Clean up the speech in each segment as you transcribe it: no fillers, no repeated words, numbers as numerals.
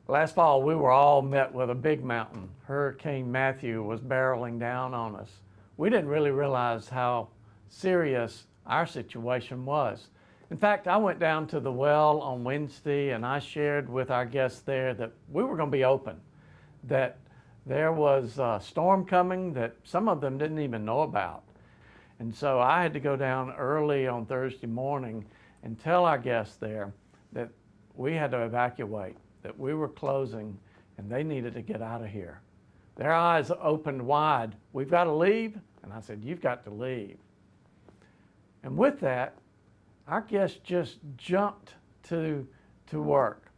Last fall, we were all met with a big mountain. Hurricane Matthew was barreling down on us. We didn't really realize how serious our situation was. In fact, I went down to the well on Wednesday and I shared with our guests there that we were going to be open, that there was a storm coming that some of them didn't even know about. And so I had to go down early on Thursday morning and tell our guests there that we had to evacuate, that we were closing and they needed to get out of here. Their eyes opened wide. We've got to leave? And I said, you've got to leave. And with that, our guests just jumped to work.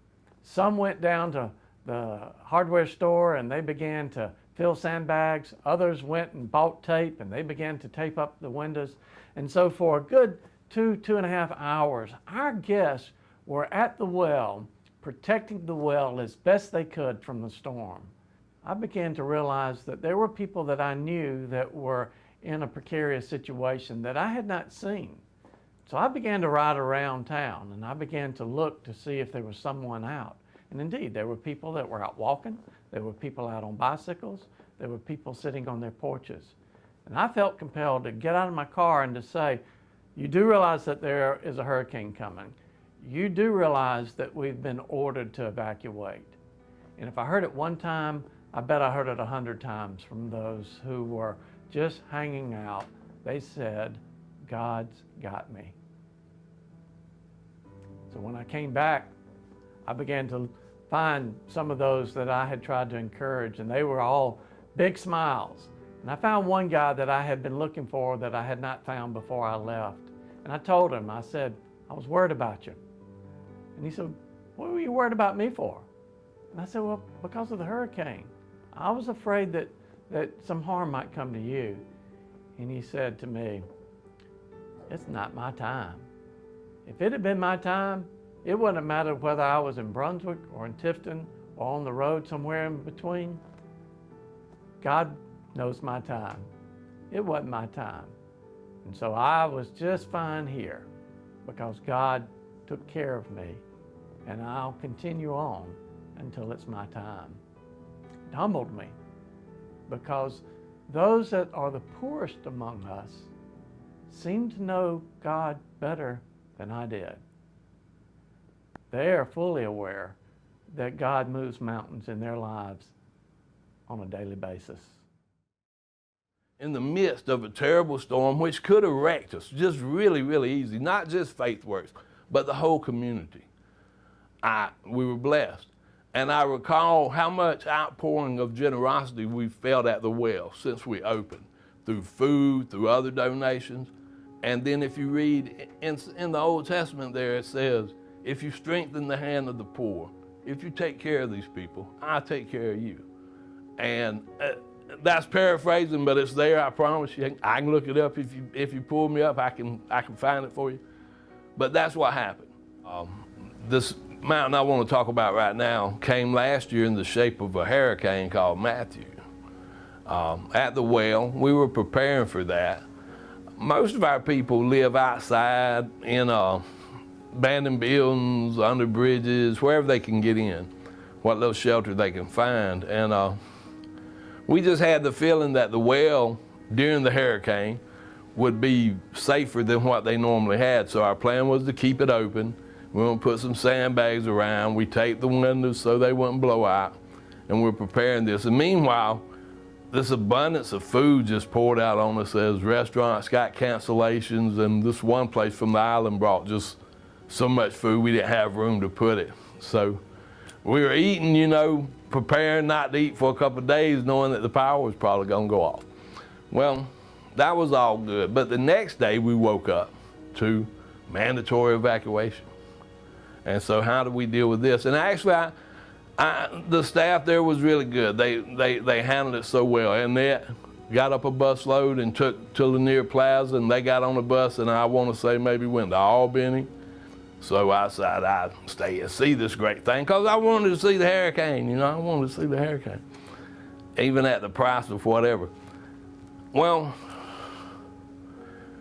Some went down to the hardware store and they began to fill sandbags. Others went and bought tape and they began to tape up the windows. And so for a good 2.5 hours, our guests were at the well, protecting the well as best they could from the storm. I began to realize that there were people that I knew that were in a precarious situation that I had not seen. So I began to ride around town and I began to look to see if there was someone out. And indeed, there were people that were out walking, there were people out on bicycles, there were people sitting on their porches. And I felt compelled to get out of my car and to say, you do realize that there is a hurricane coming. You do realize that we've been ordered to evacuate. And if I heard it one time, I bet I heard it 100 times from those who were just hanging out. They said, God's got me. So when I came back, I began to find some of those that I had tried to encourage, and they were all big smiles. And I found one guy that I had been looking for that I had not found before I left. And I told him, I said, I was worried about you. And he said, what were you worried about me for? And I said, well, because of the hurricane. I was afraid that some harm might come to you. And he said to me, it's not my time. If it had been my time, it wouldn't have mattered whether I was in Brunswick or in Tifton or on the road somewhere in between. God knows my time. It wasn't my time. And so I was just fine here because God took care of me, and I'll continue on until it's my time. It humbled me because those that are the poorest among us seem to know God better than I did. They are fully aware that God moves mountains in their lives on a daily basis. In the midst of a terrible storm, which could have wrecked us, just really, really easy, not just FaithWorks, but the whole community, we were blessed. And I recall how much outpouring of generosity we felt at the well since we opened, through food, through other donations. And then if you read in the Old Testament there, it says, if you strengthen the hand of the poor, if you take care of these people, I take care of you. And that's paraphrasing, but it's there, I promise you. I can look it up if you pull me up, I can find it for you. But that's what happened. This mountain I want to talk about right now came last year in the shape of a hurricane called Matthew. At the well, we were preparing for that. Most of our people live outside in abandoned buildings, under bridges, wherever they can get in, what little shelter they can find. And we just had the feeling that the well during the hurricane would be safer than what they normally had. So our plan was to keep it open. We were going to put some sandbags around. We taped the windows so they wouldn't blow out. And we're preparing this. And meanwhile, this abundance of food just poured out on us as restaurants got cancellations, and this one place from the island brought just so much food we didn't have room to put it. So we were eating, preparing not to eat for a couple of days, knowing that the power was probably going to go off. Well, that was all good. But the next day we woke up to mandatory evacuation. And so how do we deal with this? And actually, the staff there was really good. They handled it so well. Annette got up a bus load and took to Lanier Plaza, and they got on the bus, and I want to say maybe went to Albany. So I decided I'd stay and see this great thing because I wanted to see the hurricane, I wanted to see the hurricane, even at the price of whatever. Well,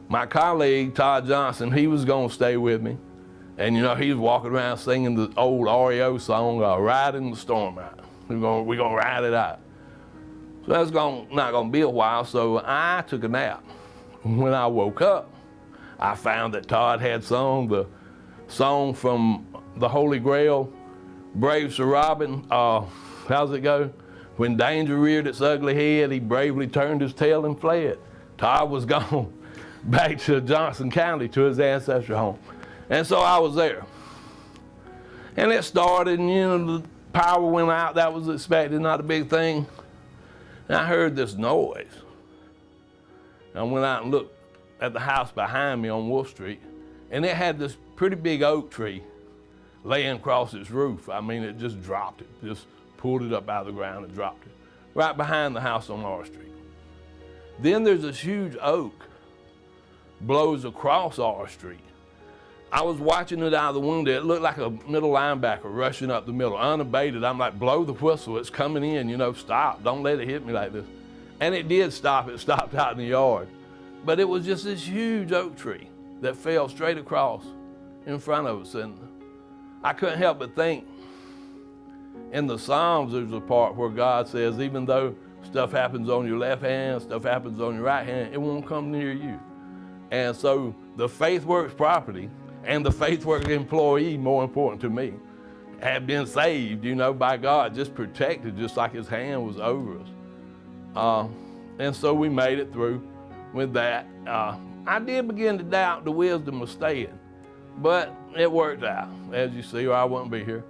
my colleague, Todd Johnson, he was going to stay with me. And you know, he was walking around singing the old REO song, Riding the Storm Out. We're gonna ride it out. So that's not gonna be a while, so I took a nap. When I woke up, I found that Todd had sung the song from the Holy Grail, Brave Sir Robin. How's it go? When danger reared its ugly head, he bravely turned his tail and fled. Todd was gone back to Johnson County, to his ancestral home. And so I was there. And it started, and you know, the power went out. That was expected, not a big thing. And I heard this noise. I went out and looked at the house behind me on Wolf Street, and it had this pretty big oak tree laying across its roof. I mean, it just dropped it, just pulled it up out of the ground and dropped it, right behind the house on R Street. Then there's this huge oak blows across R Street. I was watching it out of the window. It looked like a middle linebacker rushing up the middle, unabated. I'm like, blow the whistle, it's coming in, you know, stop, don't let it hit me like this. And it did stop, it stopped out in the yard. But it was just this huge oak tree that fell straight across in front of us. And I couldn't help but think, in the Psalms, there's a part where God says, even though stuff happens on your left hand, stuff happens on your right hand, it won't come near you. And so the FaithWorks property and the FaithWorks employee, more important to me, had been saved, you know, by God, just protected, just like his hand was over us. And so we made it through with that. I did begin to doubt the wisdom of staying, but it worked out, as you see, or I wouldn't be here.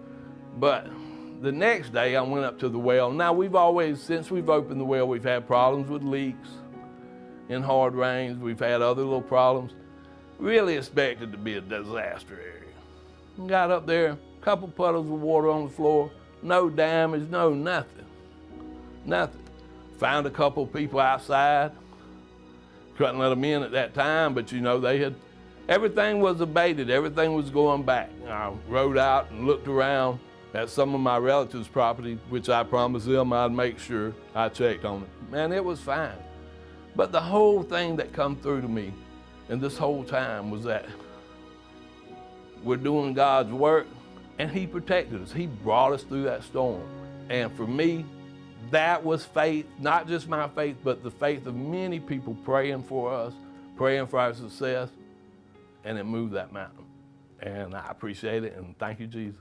But the next day I went up to the well. Now since we've opened the well, we've had problems with leaks in hard rains. We've had other little problems. Really expected to be a disaster area. Got up there, a couple puddles of water on the floor, no damage, no nothing. Found a couple people outside. Couldn't let them in at that time, but you know, everything was abated, everything was going back. I rode out and looked around at some of my relatives' property, which I promised them I'd make sure I checked on it. Man, it was fine. But the whole thing that come through to me in this whole time was that we're doing God's work, and he protected us. He brought us through that storm. And for me, that was faith, not just my faith, but the faith of many people praying for us, praying for our success, and it moved that mountain. And I appreciate it, and thank you, Jesus.